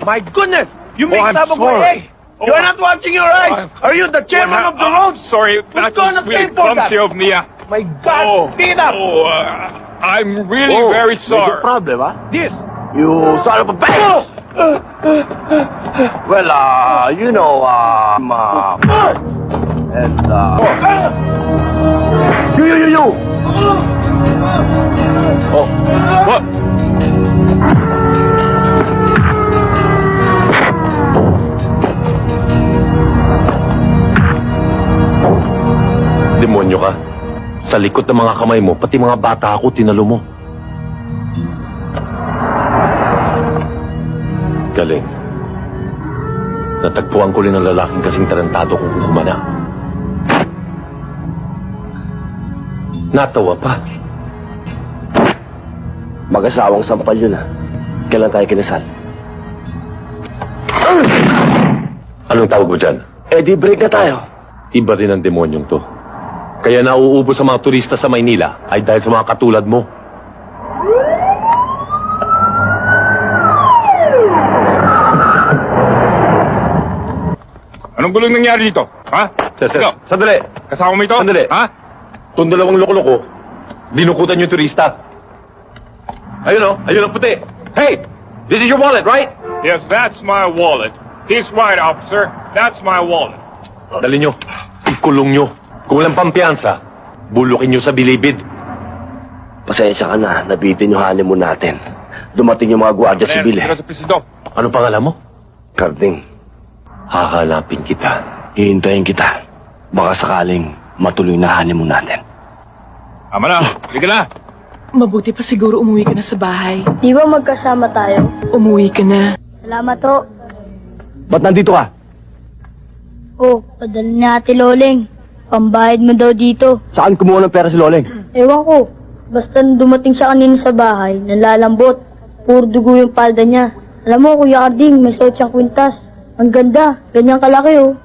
My goodness! You make I'm sabog sorry. way. You're not watching your eyes. Are you the chairman of the road? Sorry, that gonna was really pay for that? clumsy of me. My God, beat up! I'm really very sorry. problem, huh? This. You son of a bitch! Well, you know, and, you! Oh, what? Demonyo ka. Sa likod ng mga kamay mo, pati mga bata ako, tinalo mo. Galing. Natagpuan ko rin ang lalaking kasing tarantado kong kumana. Natawa pa. Mag-asawang sampal yun, Kailan tayo kinasal? Anong tawag mo dyan? Eh, di break na tayo. Iba rin ang demonyong to. Kaya nauubos sa mga turista sa Maynila ay dahil sa mga katulad mo. Anong gulong nangyari dito? Ha? Ikaw, Sandali! kasama mo ito? Sandali. Ha? Itong dalawang loko-loko, dinukutan yung turista. Ayun ang puti. Hey! This is your wallet, right? Yes, that's my wallet. He's right, officer. That's my wallet. Dali nyo. Ikulong nyo. Kung walang pampiyansa, bulukin nyo sa bilibid. Pasensya ka na, nabitin yung honeymoon natin. Dumating yung mga gwardiya sibil, Tira sa presido. Ano pangalan mo? Karding, Hahanapin kita. hihintayin kita. Baka sakaling matuloy na honeymoon natin. Tama na. Sige na. Mabuti pa siguro umuwi ka na sa bahay. Di ba magkasama tayo? Umuwi ka na. Salamat ho. Ba't nandito ka? Oh, padala ni Ate Loleng. Pambayad mo daw dito. Saan kumuha ng pera si Loleng? Ewan ko. Basta nung dumating siya kanina sa bahay, nalalambot. Puro dugo yung palda niya. Alam mo, Kuya Arding, may suot siyang kwintas. Ang ganda. Ganyang kalaki, oh.